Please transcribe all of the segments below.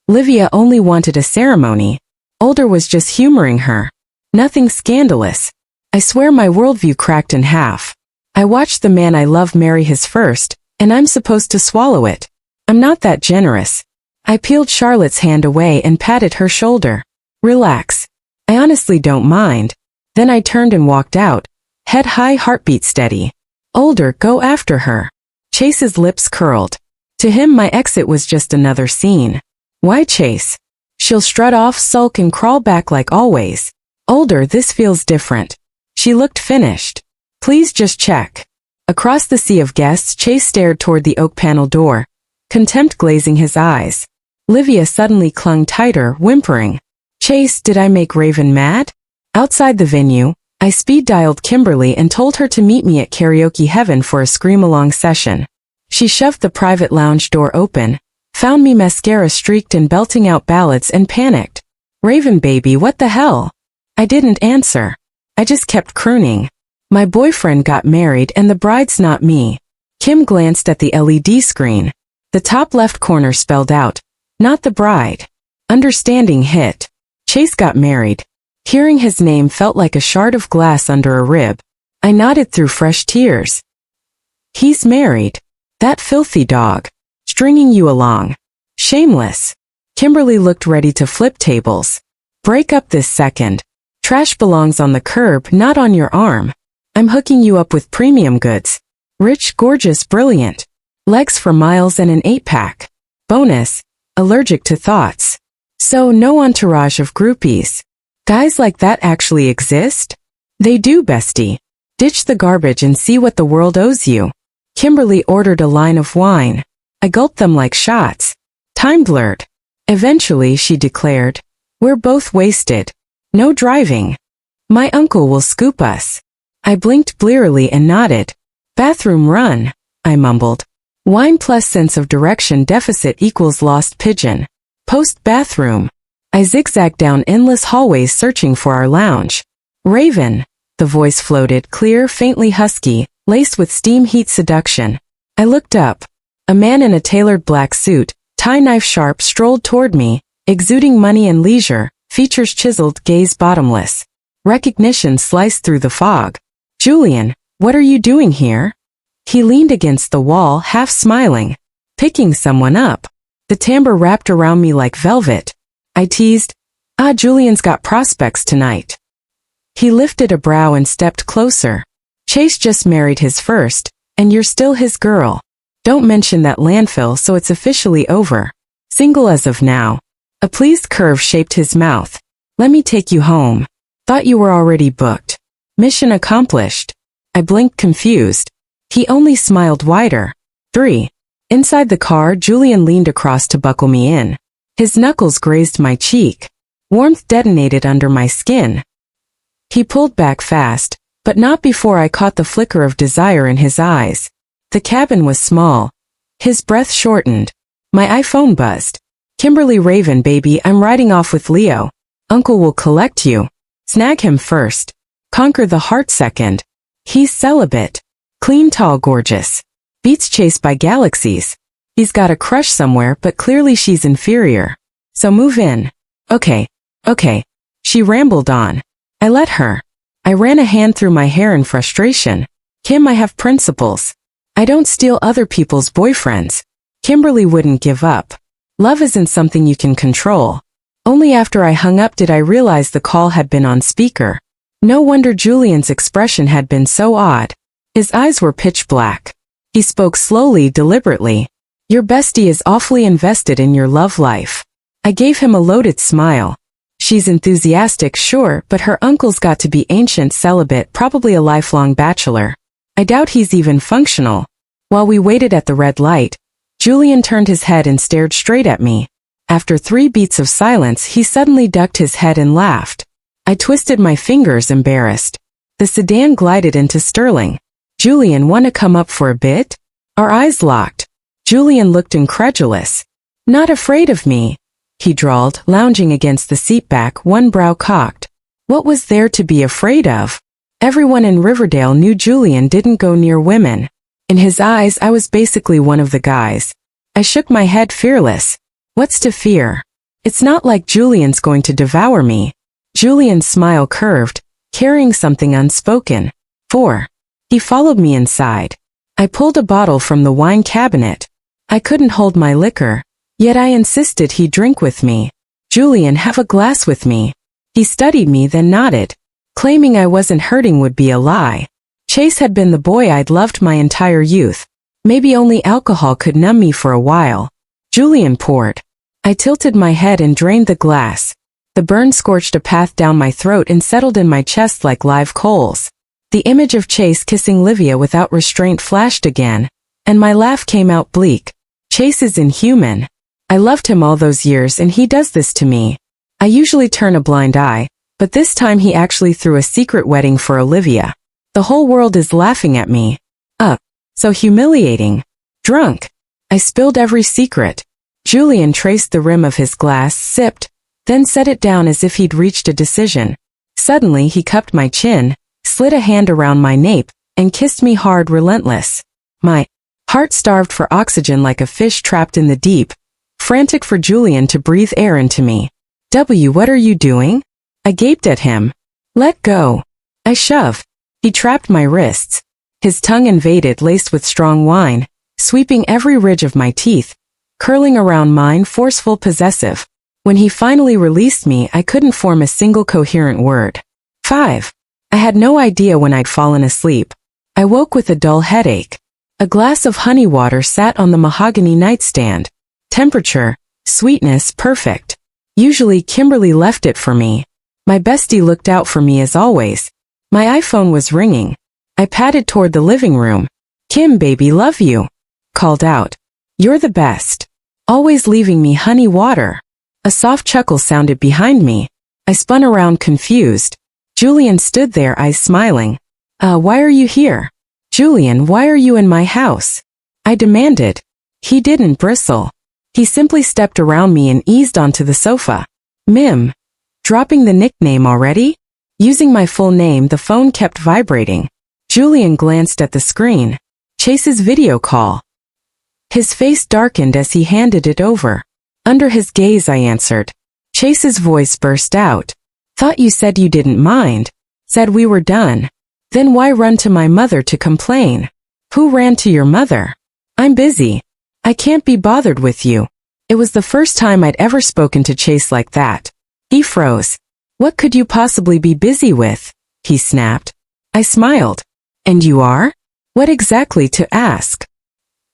Livia only wanted a ceremony. Older was just humoring her. Nothing scandalous. I swear my worldview cracked in half. I watched the man I love marry his first, and I'm supposed to swallow it. I'm not that generous. I peeled Charlotte's hand away and patted her shoulder. Relax. I honestly don't mind. Then I turned and walked out, head high, heartbeat steady. Older, go after her. Chase's lips curled. To him my exit was just another scene. Why Chase? She'll strut off, sulk and crawl back like always. Older, this feels different. She looked finished. Please just check. Across the sea of guests, Chase stared toward the oak panel door, contempt glazing his eyes. Livia suddenly clung tighter, whimpering. Chase, did I make Raven mad? Outside the venue, I speed-dialed Kimberly and told her to meet me at Karaoke Heaven for a scream-along session. She shoved the private lounge door open, found me mascara-streaked and belting out ballads and panicked. Raven baby, what the hell? I didn't answer. I just kept crooning. My boyfriend got married and the bride's not me. Kim glanced at the LED screen. The top left corner spelled out, not the bride. Understanding hit. Chase got married. Hearing his name felt like a shard of glass under a rib. I nodded through fresh tears. He's married. That filthy dog. Stringing you along. Shameless. Kimberly looked ready to flip tables. Break up this second. Trash belongs on the curb, not on your arm. I'm hooking you up with premium goods. Rich, gorgeous, brilliant. Legs for miles and an 8-pack. Bonus, allergic to thoughts. So no entourage of groupies. Guys like that actually exist? They do, bestie. Ditch the garbage and see what the world owes you. Kimberly ordered a line of wine. I gulped them like shots. Time blurred. Eventually, she declared, we're both wasted. No driving. My uncle will scoop us. I blinked blearily and nodded. Bathroom run, I mumbled. Wine plus sense of direction deficit equals lost pigeon. Post-bathroom. I zigzagged down endless hallways searching for our lounge. Raven, the voice floated, clear, faintly husky, laced with steam heat seduction. I looked up. A man in a tailored black suit, tie knife sharp, strolled toward me, exuding money and leisure, features chiseled, gaze bottomless. Recognition sliced through the fog. Julian, what are you doing here? He leaned against the wall, half smiling. Picking someone up. The timbre wrapped around me like velvet. I teased, Julian's got prospects tonight. He lifted a brow and stepped closer. Chase just married his first, and you're still his girl. Don't mention that landfill so it's officially over. Single as of now. A pleased curve shaped his mouth. Let me take you home. Thought you were already booked. Mission accomplished. I blinked confused. He only smiled wider. 3. Inside the car, Julian leaned across to buckle me in. His knuckles grazed my cheek. Warmth detonated under my skin. He pulled back fast, but not before I caught the flicker of desire in his eyes. The cabin was small. His breath shortened. My iPhone buzzed. Kimberly Raven baby, I'm riding off with Leo. Uncle will collect you. Snag him first. Conquer the heart second. He's celibate. Clean, tall, gorgeous. Beats Chase by galaxies. He's got a crush somewhere, but clearly she's inferior. So move in. Okay. She rambled on. I let her. I ran a hand through my hair in frustration. Kim, I have principles. I don't steal other people's boyfriends. Kimberly wouldn't give up. Love isn't something you can control. Only after I hung up did I realize the call had been on speaker. No wonder Julian's expression had been so odd. His eyes were pitch black. He spoke slowly, deliberately. Your bestie is awfully invested in your love life. I gave him a loaded smile. She's enthusiastic, sure, but her uncle's got to be ancient celibate, probably a lifelong bachelor. I doubt he's even functional. While we waited at the red light, Julian turned his head and stared straight at me. After 3 beats of silence, he suddenly ducked his head and laughed. I twisted my fingers, embarrassed. The sedan glided into Sterling. Julian, wanna come up for a bit? Our eyes locked. Julian looked incredulous. Not afraid of me, he drawled, lounging against the seat back, one brow cocked. What was there to be afraid of? Everyone in Riverdale knew Julian didn't go near women. In his eyes, I was basically one of the guys. I shook my head, fearless. What's to fear? It's not like Julian's going to devour me. Julian's smile curved, carrying something unspoken. 4. He followed me inside. I pulled a bottle from the wine cabinet. I couldn't hold my liquor, yet I insisted he drink with me. Julian, have a glass with me. He studied me, then nodded. Claiming I wasn't hurting would be a lie. Chase had been the boy I'd loved my entire youth. Maybe only alcohol could numb me for a while. Julian poured. I tilted my head and drained the glass. The burn scorched a path down my throat and settled in my chest like live coals. The image of Chase kissing Livia without restraint flashed again, and my laugh came out bleak. Chase is inhuman. I loved him all those years and he does this to me. I usually turn a blind eye, but this time he actually threw a secret wedding for Olivia. The whole world is laughing at me. So humiliating. Drunk. I spilled every secret. Julian traced the rim of his glass, sipped, then set it down as if he'd reached a decision. Suddenly he cupped my chin, slid a hand around my nape, and kissed me hard, relentless. My heart starved for oxygen like a fish trapped in the deep, frantic for Julian to breathe air into me. What are you doing? I gaped at him. Let go. I shoved. He trapped my wrists. His tongue invaded, laced with strong wine, sweeping every ridge of my teeth, curling around mine, forceful, possessive. When he finally released me, I couldn't form a single coherent word. 5. I had no idea when I'd fallen asleep. I woke with a dull headache. A glass of honey water sat on the mahogany nightstand. Temperature, sweetness, perfect. Usually Kimberly left it for me. My bestie looked out for me as always. My iPhone was ringing. I padded toward the living room. Kim, baby, love you. Called out. You're the best. Always leaving me honey water. A soft chuckle sounded behind me. I spun around confused. Julian stood there, eyes smiling. Why are you here? Julian, why are you in my house? I demanded. He didn't bristle. He simply stepped around me and eased onto the sofa. Mim. Dropping the nickname already? Using my full name, the phone kept vibrating. Julian glanced at the screen. Chase's video call. His face darkened as he handed it over. Under his gaze, I answered. Chase's voice burst out. Thought you said you didn't mind. Said we were done. Then why run to my mother to complain? Who ran to your mother? I'm busy. I can't be bothered with you. It was the first time I'd ever spoken to Chase like that. He froze. What could you possibly be busy with? He snapped. I smiled. And you are? What exactly, to ask?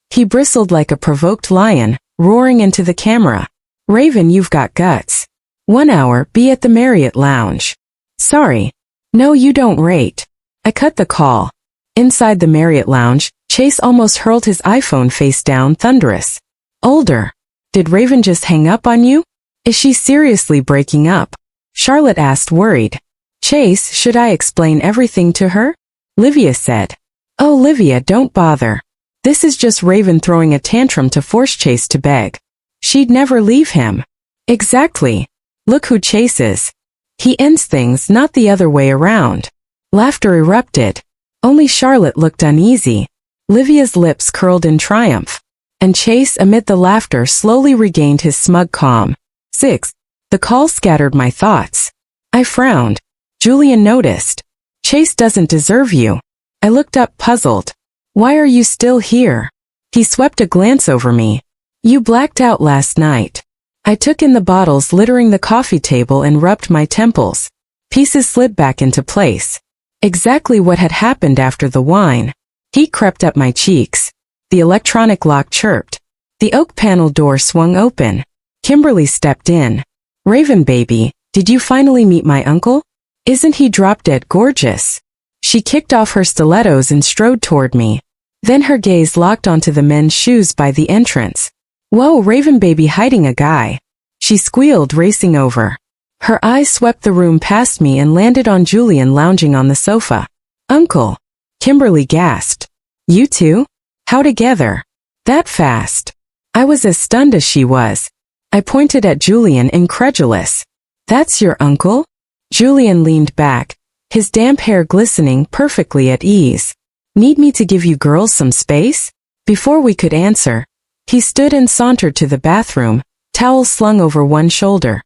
He bristled like a provoked lion, roaring into the camera. Raven, you've got guts. 1 hour, be at the Marriott Lounge. Sorry. No, you don't rate. I cut the call. Inside the Marriott Lounge, Chase almost hurled his iPhone face down, thunderous. Older. Did Raven just hang up on you? Is she seriously breaking up? Charlotte asked, worried. Chase, should I explain everything to her? Livia said. Oh, Livia, don't bother. This is just Raven throwing a tantrum to force Chase to beg. She'd never leave him. Exactly. Look who Chase is. He ends things, not the other way around. Laughter erupted. Only Charlotte looked uneasy. Livia's lips curled in triumph. And Chase, amid the laughter, slowly regained his smug calm. 6. The call scattered my thoughts. I frowned. Julian noticed. Chase doesn't deserve you. I looked up, puzzled. Why are you still here? He swept a glance over me. You blacked out last night. I took in the bottles littering the coffee table and rubbed my temples. Pieces slid back into place. Exactly what had happened after the wine. Heat crept up my cheeks. The electronic lock chirped. The oak panel door swung open. Kimberly stepped in. Raven, baby, did you finally meet my uncle? Isn't he drop-dead gorgeous? She kicked off her stilettos and strode toward me. Then her gaze locked onto the men's shoes by the entrance. Whoa, Raven, baby, hiding a guy. She squealed, racing over. Her eyes swept the room past me and landed on Julian lounging on the sofa. Uncle. Kimberly gasped. You two? How together? That fast? I was as stunned as she was. I pointed at Julian, incredulous. That's your uncle? Julian leaned back, his damp hair glistening, perfectly at ease. Need me to give you girls some space? Before we could answer, he stood and sauntered to the bathroom, towel slung over one shoulder.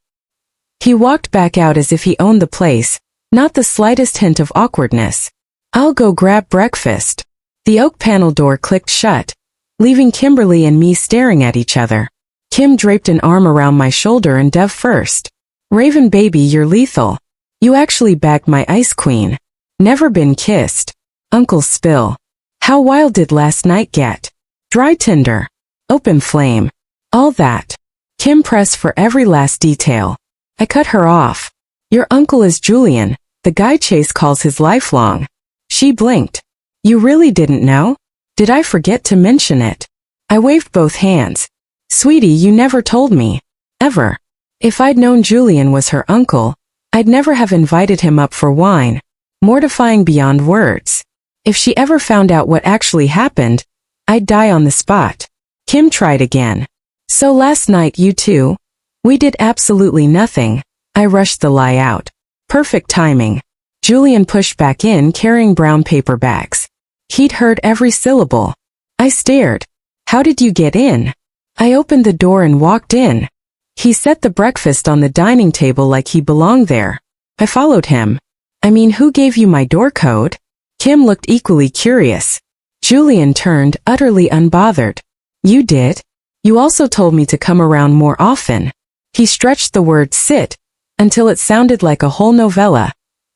He walked back out as if he owned the place, not the slightest hint of awkwardness. I'll go grab breakfast. The oak panel door clicked shut, leaving Kimberly and me staring at each other. Kim draped an arm around my shoulder and dove first. Raven baby, you're lethal. You actually bagged my ice queen. Never been kissed. Uncle spill. How wild did last night get? Dry tinder. Open flame. All that. Kim pressed for every last detail. I cut her off. Your uncle is Julian, the guy Chase calls his lifelong. She blinked. You really didn't know? Did I forget to mention it? I waved both hands. Sweetie, you never told me. Ever. If I'd known Julian was her uncle, I'd never have invited him up for wine. Mortifying beyond words. If she ever found out what actually happened, I'd die on the spot. Kim tried again. So last night you two? We did absolutely nothing. I rushed the lie out. Perfect timing. Julian pushed back in carrying brown paper bags. He'd heard every syllable. I stared. How did you get in? I opened the door and walked in. He set the breakfast on the dining table like he belonged there. I followed him. I mean, who gave you my door code? Kim looked equally curious. Julian turned, utterly unbothered. You did? You also told me to come around more often. He stretched the word sit until it sounded like a whole novella,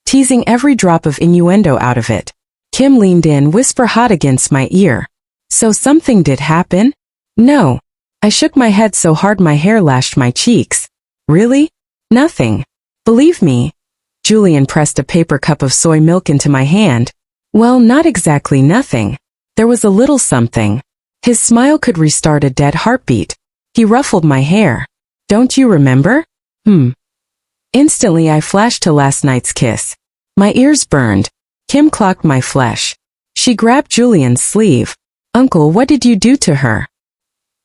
teasing every drop of innuendo out of it. Kim leaned in, whisper hot against my ear. So something did happen? No. I shook my head so hard my hair lashed my cheeks. Really? Nothing. Believe me. Julian pressed a paper cup of soy milk into my hand. Well, not exactly nothing. There was a little something. His smile could restart a dead heartbeat. He ruffled my hair. Don't you remember? Instantly I flashed to last night's kiss. My ears burned. Kim clocked my flesh. She grabbed Julian's sleeve. Uncle, what did you do to her?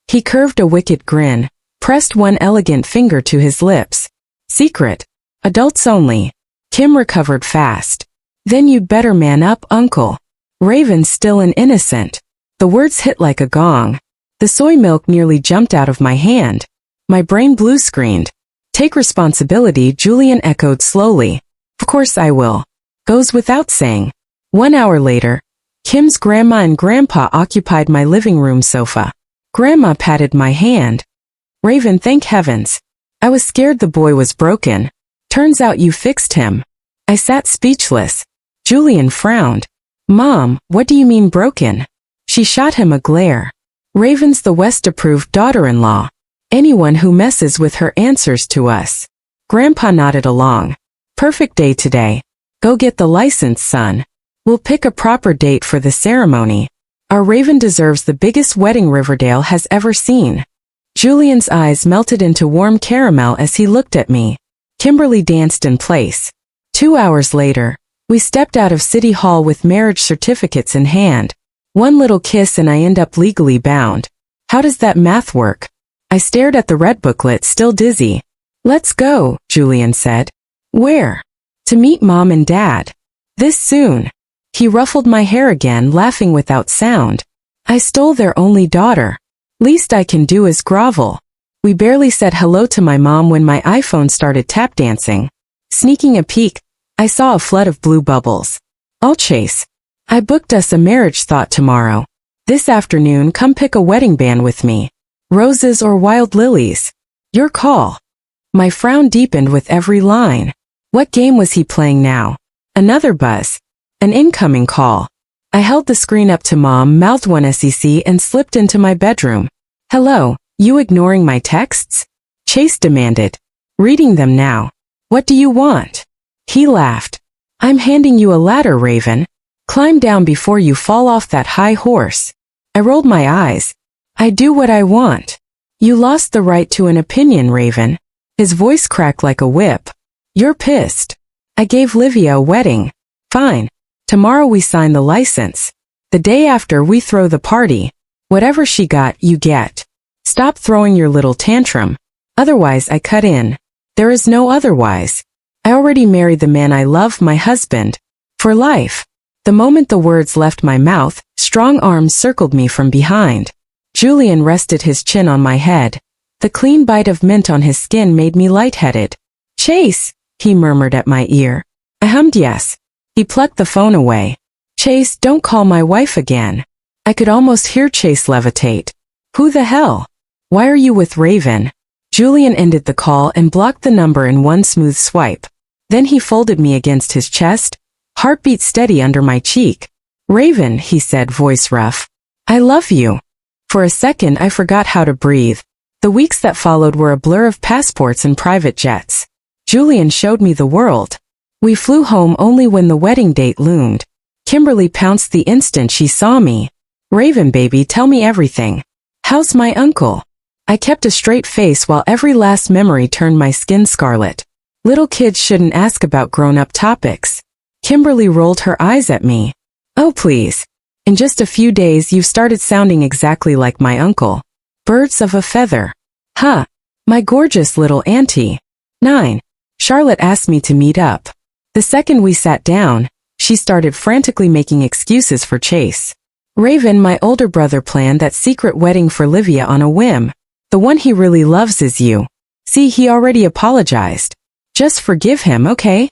He curved a wicked grin, pressed one elegant finger to his lips. Secret. Adults only. Kim recovered fast. Then you'd better man up, Uncle. Raven's still an innocent. The words hit like a gong. The soy milk nearly jumped out of my hand. My brain blue-screened. Take responsibility, Julian echoed slowly. Of course I will. Goes without saying. 1 hour later, Kim's grandma and grandpa occupied my living room sofa. Grandma patted my hand. Raven, thank heavens. I was scared the boy was broken. Turns out you fixed him. I sat speechless. Julian frowned. Mom, what do you mean broken? She shot him a glare. Raven's the West-approved daughter-in-law. Anyone who messes with her answers to us. Grandpa nodded along. Perfect day today. Go get the license, son. We'll pick a proper date for the ceremony. Our Raven deserves the biggest wedding Riverdale has ever seen. Julian's eyes melted into warm caramel as he looked at me. Kimberly danced in place. 2 hours later, we stepped out of City Hall with marriage certificates in hand. One little kiss and I end up legally bound. How does that math work? I stared at the red booklet, still dizzy. Let's go, Julian said. Where? To meet Mom and Dad. This soon. He ruffled my hair again, laughing without sound. I stole their only daughter. Least I can do is grovel. We barely said hello to my mom when my iPhone started tap dancing. Sneaking a peek, I saw a flood of blue bubbles. I'll chase. I booked us a marriage thought tomorrow. This afternoon, come pick a wedding band with me. Roses or wild lilies? Your call. My frown deepened with every line. What game was he playing now? Another buzz. An incoming call. I held the screen up to Mom, mouthed one SEC and slipped into my bedroom. Hello, you ignoring my texts? Chase demanded. Reading them now. What do you want? He laughed. I'm handing you a ladder, Raven. Climb down before you fall off that high horse. I rolled my eyes. I do what I want. You lost the right to an opinion, Raven. His voice cracked like a whip. You're pissed. I gave Livia a wedding. Fine. Tomorrow we sign the license. The day after we throw the party. Whatever she got, you get. Stop throwing your little tantrum. Otherwise I cut in. There is no otherwise. I already married the man I love, my husband. For life. The moment the words left my mouth, strong arms circled me from behind. Julian rested his chin on my head. The clean bite of mint on his skin made me lightheaded. Chase, he murmured at my ear. I hummed yes. He plucked the phone away. Chase, don't call my wife again. I could almost hear Chase levitate. Who the hell? Why are you with Raven? Julian ended the call and blocked the number in one smooth swipe. Then he folded me against his chest, heartbeat steady under my cheek. Raven, he said, voice rough. I love you. For a second I forgot how to breathe. The weeks that followed were a blur of passports and private jets. Julian showed me the world. We flew home only when the wedding date loomed. Kimberly pounced the instant she saw me. Raven baby, tell me everything. How's my uncle? I kept a straight face while every last memory turned my skin scarlet. Little kids shouldn't ask about grown-up topics. Kimberly rolled her eyes at me. Oh please. In just a few days you've started sounding exactly like my uncle. Birds of a feather. Huh. My gorgeous little auntie. 9. Charlotte asked me to meet up. The second we sat down, she started frantically making excuses for Chase. Raven, my older brother, planned that secret wedding for Livia on a whim. The one he really loves is you. See, he already apologized. Just forgive him, okay?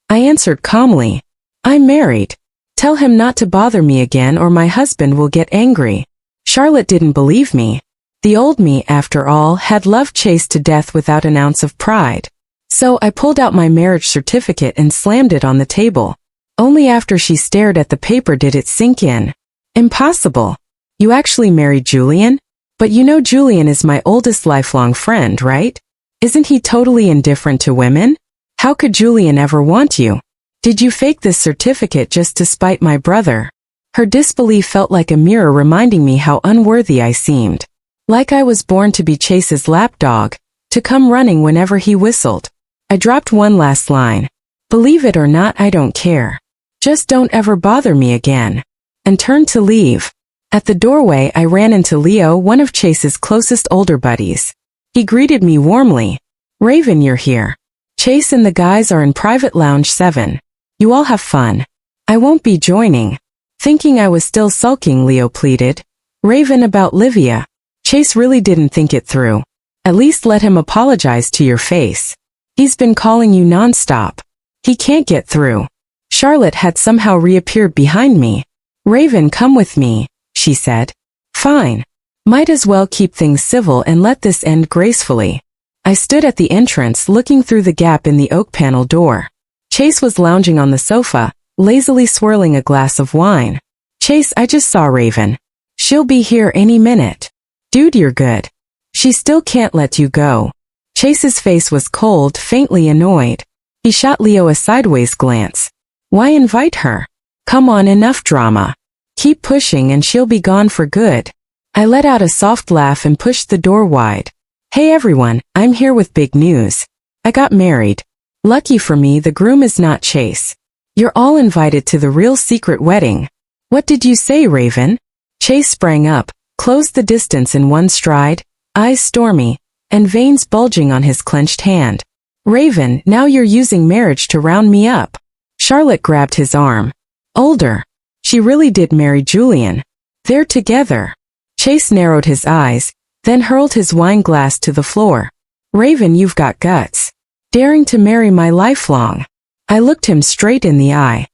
I answered calmly. I'm married. Tell him not to bother me again or my husband will get angry. Charlotte didn't believe me. The old me, after all, had loved Chase to death without an ounce of pride. So I pulled out my marriage certificate and slammed it on the table. Only after she stared at the paper did it sink in. Impossible. You actually married Julian? But you know Julian is my oldest lifelong friend, right? Isn't he totally indifferent to women? How could Julian ever want you? Did you fake this certificate just to spite my brother? Her disbelief felt like a mirror reminding me how unworthy I seemed. Like I was born to be Chase's lapdog, to come running whenever he whistled. I dropped one last line. Believe it or not, I don't care. Just don't ever bother me again. And turned to leave. At the doorway I ran into Leo, one of Chase's closest older buddies. He greeted me warmly. Raven, you're here. Chase and the guys are in private lounge 7. You all have fun. I won't be joining. Thinking I was still sulking, Leo pleaded. Raven, about Livia. Chase really didn't think it through. At least let him apologize to your face. He's been calling you nonstop. He can't get through. Charlotte had somehow reappeared behind me. Raven, come with me, she said. Fine. Might as well keep things civil and let this end gracefully. I stood at the entrance looking through the gap in the oak panel door. Chase was lounging on the sofa, lazily swirling a glass of wine. Chase, I just saw Raven. She'll be here any minute. Dude, you're good. She still can't let you go. Chase's face was cold, faintly annoyed. He shot Leo a sideways glance. Why invite her? Come on, enough drama. Keep pushing and she'll be gone for good. I let out a soft laugh and pushed the door wide. Hey everyone, I'm here with big news. I got married. Lucky for me, the groom is not Chase. You're all invited to the real secret wedding. What did you say, Raven? Chase sprang up, closed the distance in one stride, eyes stormy, and veins bulging on his clenched hand. Raven, now you're using marriage to round me up. Charlotte grabbed his arm. Older. She really did marry Julian. They're together. Chase narrowed his eyes, then hurled his wine glass to the floor. Raven, you've got guts. Daring to marry my lifelong. I looked him straight in the eye.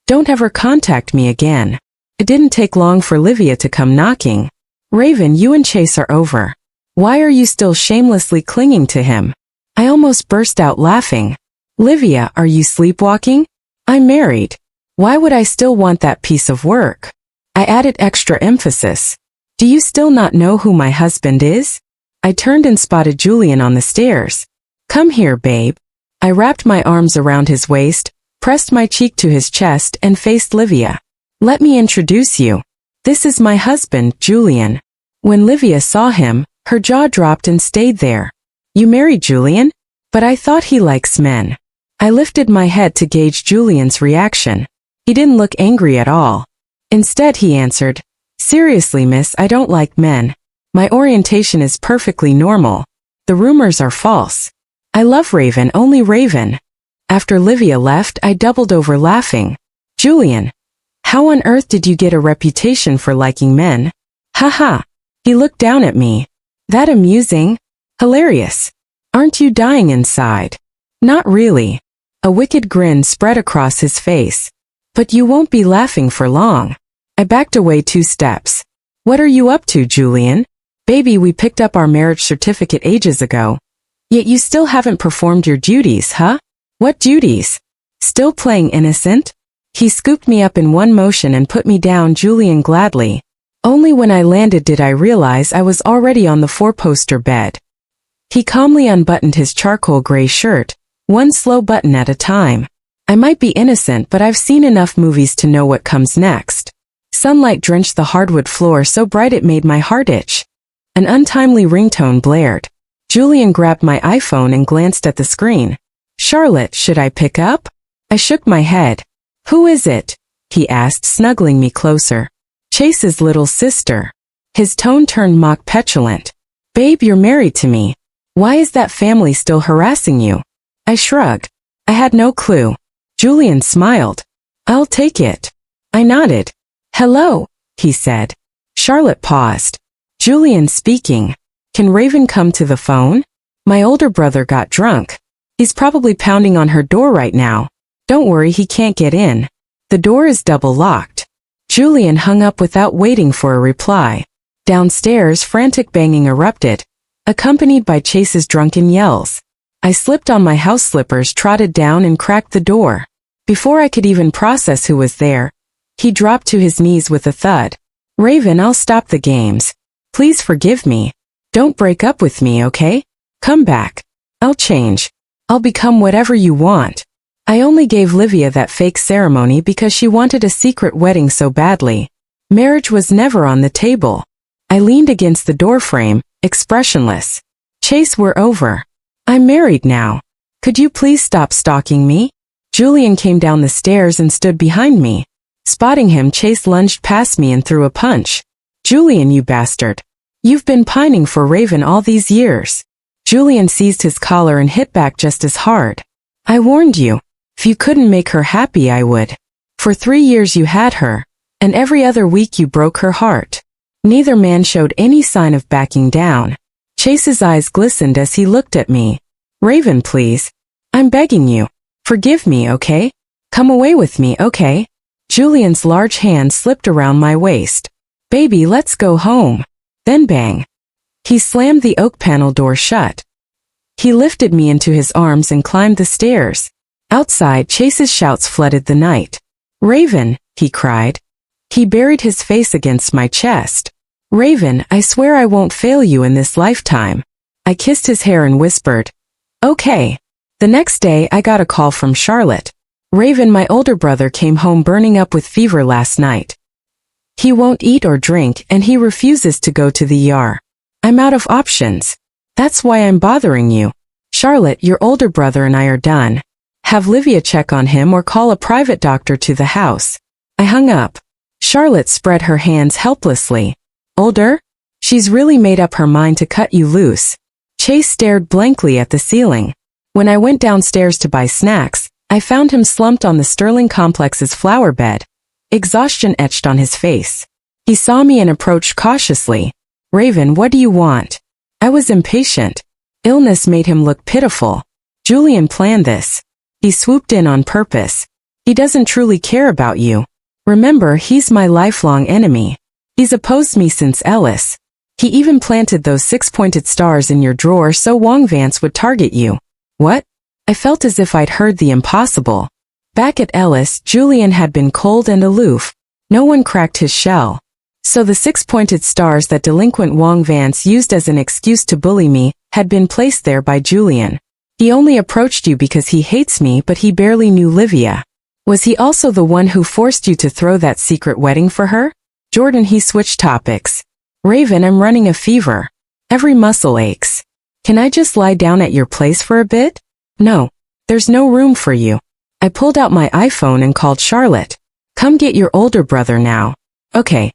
Don't ever contact me again. It didn't take long for Livia to come knocking. Raven, you and Chase are over. Why are you still shamelessly clinging to him? I almost burst out laughing. Livia, are you sleepwalking? I'm married. Why would I still want that piece of work? I added extra emphasis. Do you still not know who my husband is? I turned and spotted Julian on the stairs. Come here, babe. I wrapped my arms around his waist, pressed my cheek to his chest and faced Livia. Let me introduce you. This is my husband, Julian. When Livia saw him, her jaw dropped and stayed there. You married Julian? But I thought he likes men. I lifted my head to gauge Julian's reaction. He didn't look angry at all. Instead he answered, Seriously, miss, I don't like men. My orientation is perfectly normal. The rumors are false. I love Raven, only Raven. After Livia left, I doubled over laughing. Julian, how on earth did you get a reputation for liking men? Ha ha. He looked down at me. That amusing? Hilarious. Aren't you dying inside? Not really. A wicked grin spread across his face. But you won't be laughing for long. I backed away 2 steps. What are you up to, Julian? Baby, we picked up our marriage certificate ages ago. Yet you still haven't performed your duties, huh? What duties? Still playing innocent? He scooped me up in one motion and put me down, Julian, gladly. Only when I landed did I realize I was already on the 4-poster bed. He calmly unbuttoned his charcoal gray shirt, one slow button at a time. I might be innocent, but I've seen enough movies to know what comes next. Sunlight drenched the hardwood floor so bright it made my heart itch. An untimely ringtone blared. Julian grabbed my iPhone and glanced at the screen. Charlotte, should I pick up? I shook my head. Who is it? He asked, snuggling me closer. Chase's little sister. His tone turned mock petulant. Babe, you're married to me. Why is that family still harassing you? I shrugged. I had no clue. Julian smiled. I'll take it. I nodded. Hello, he said. Charlotte paused. Julian speaking. Can Raven come to the phone? My older brother got drunk. He's probably pounding on her door right now. Don't worry, he can't get in. The door is double locked. Julian hung up without waiting for a reply. Downstairs, frantic banging erupted, accompanied by Chase's drunken yells. I slipped on my house slippers, trotted down and cracked the door. Before I could even process who was there, he dropped to his knees with a thud. Raven, I'll stop the games. Please forgive me. Don't break up with me, okay? Come back. I'll change. I'll become whatever you want. I only gave Livia that fake ceremony because she wanted a secret wedding so badly. Marriage was never on the table. I leaned against the doorframe, expressionless. Chase, we're over. I'm married now. Could you please stop stalking me? Julian came down the stairs and stood behind me. Spotting him, Chase lunged past me and threw a punch. Julian, you bastard. You've been pining for Raven all these years. Julian seized his collar and hit back just as hard. I warned you. If you couldn't make her happy, I would. For 3 years you had her, and every other week you broke her heart. Neither man showed any sign of backing down. Chase's eyes glistened as he looked at me. Raven, please. I'm begging you. Forgive me, okay? Come away with me, okay? Julian's large hand slipped around my waist. Baby, let's go home. Then bang. He slammed the oak panel door shut. He lifted me into his arms and climbed the stairs. Outside, Chase's shouts flooded the night. Raven, he cried. He buried his face against my chest. Raven, I swear I won't fail you in this lifetime. I kissed his hair and whispered, okay. The next day, I got a call from Charlotte. Raven, my older brother, came home burning up with fever last night. He won't eat or drink, and he refuses to go to the ER. I'm out of options. That's why I'm bothering you. Charlotte, your older brother and I are done. Have Livia check on him or call a private doctor to the house. I hung up. Charlotte spread her hands helplessly. Older? She's really made up her mind to cut you loose. Chase stared blankly at the ceiling. When I went downstairs to buy snacks, I found him slumped on the Sterling Complex's flower bed. Exhaustion etched on his face. He saw me and approached cautiously. Raven, what do you want? I was impatient. Illness made him look pitiful. Julian planned this. He swooped in on purpose. He doesn't truly care about you. Remember, he's my lifelong enemy. He's opposed me since Ellis. He even planted those 6-pointed stars in your drawer so Wong Vance would target you. What? I felt as if I'd heard the impossible. Back at Ellis, Julian had been cold and aloof. No one cracked his shell. So the 6-pointed stars that delinquent Wong Vance used as an excuse to bully me had been placed there by Julian. He only approached you because he hates me, but he barely knew Livia. Was he also the one who forced you to throw that secret wedding for her? Jordan, he switched topics. Raven, I'm running a fever. Every muscle aches. Can I just lie down at your place for a bit? No. There's no room for you. I pulled out my iPhone and called Charlotte. Come get your older brother now. Okay.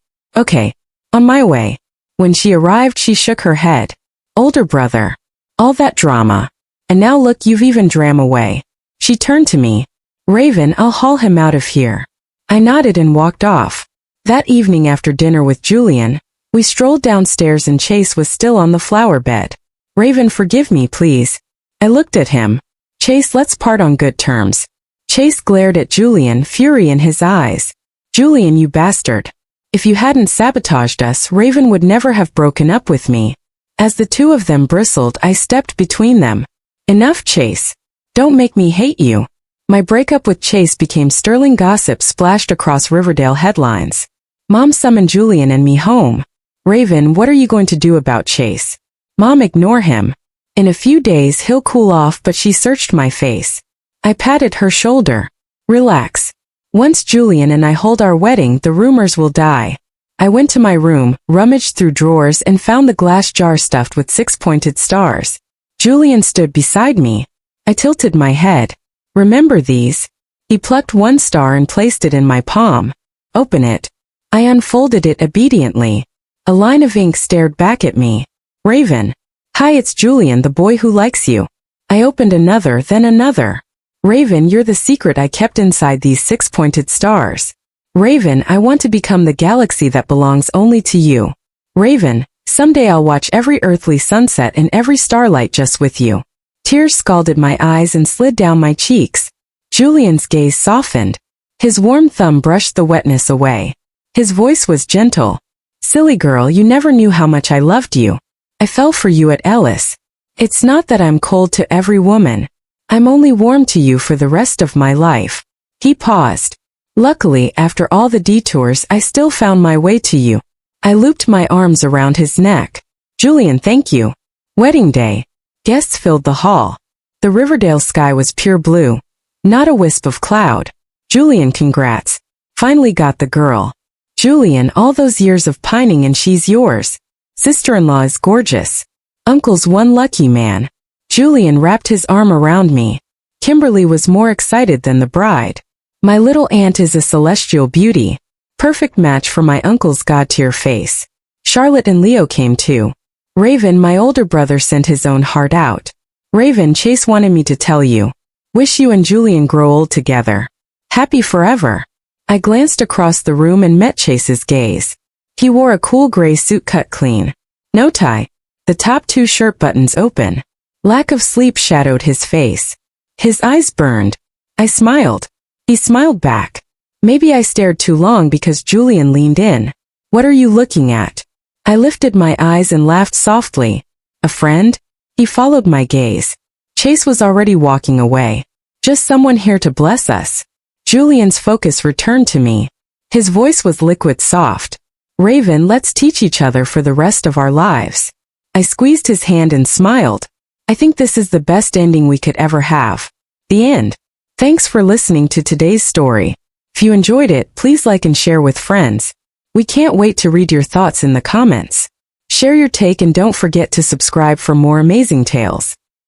On my way. When she arrived, she shook her head. Older brother. All that drama. And now look, you've even dram away. She turned to me. Raven, I'll haul him out of here. I nodded and walked off. That evening after dinner with Julian, we strolled downstairs and Chase was still on the flower bed. Raven, forgive me, please. I looked at him. Chase, let's part on good terms. Chase glared at Julian, fury in his eyes. Julian, you bastard. If you hadn't sabotaged us, Raven would never have broken up with me. As the two of them bristled, I stepped between them. Enough, Chase. Don't make me hate you. My breakup with Chase became sterling gossip splashed across Riverdale headlines. Mom summoned Julian and me home. Raven, what are you going to do about Chase? Mom, ignore him. In a few days he'll cool off, but she searched my face. I patted her shoulder. Relax. Once Julian and I hold our wedding, the rumors will die. I went to my room, rummaged through drawers and found the glass jar stuffed with 6-pointed stars. Julian stood beside me. I tilted my head. Remember these? He plucked one star and placed it in my palm. Open it. I unfolded it obediently. A line of ink stared back at me. Raven. Hi, it's Julian, the boy who likes you. I opened another, then another. Raven, you're the secret I kept inside these 6-pointed stars. Raven, I want to become the galaxy that belongs only to you. Raven, someday I'll watch every earthly sunset and every starlight just with you. Tears scalded my eyes and slid down my cheeks. Julian's gaze softened. His warm thumb brushed the wetness away. His voice was gentle. Silly girl, you never knew how much I loved you. I fell for you at Ellis. It's not that I'm cold to every woman. I'm only warm to you for the rest of my life. He paused. Luckily, after all the detours, I still found my way to you. I looped my arms around his neck. Julian, thank you. Wedding day. Guests filled the hall. The Riverdale sky was pure blue. Not a wisp of cloud. Julian, congrats. Finally got the girl. Julian, all those years of pining and she's yours. Sister-in-law is gorgeous. Uncle's one lucky man. Julian wrapped his arm around me. Kimberly was more excited than the bride. My little aunt is a celestial beauty. Perfect match for my uncle's god-tier face. Charlotte and Leo came too. Raven, my older brother, sent his own heart out. Raven, Chase wanted me to tell you. Wish you and Julian grow old together. Happy forever. I glanced across the room and met Chase's gaze. He wore a cool gray suit cut clean. No tie. The top 2 shirt buttons open. Lack of sleep shadowed his face. His eyes burned. I smiled. He smiled back. Maybe I stared too long because Julian leaned in. What are you looking at? I lifted my eyes and laughed softly. A friend? He followed my gaze. Chase was already walking away. Just someone here to bless us. Julian's focus returned to me. His voice was liquid soft. Raven, let's teach each other for the rest of our lives. I squeezed his hand and smiled. I think this is the best ending we could ever have. The end. Thanks for listening to today's story. If you enjoyed it, please like and share with friends. We can't wait to read your thoughts in the comments. Share your take and don't forget to subscribe for more amazing tales.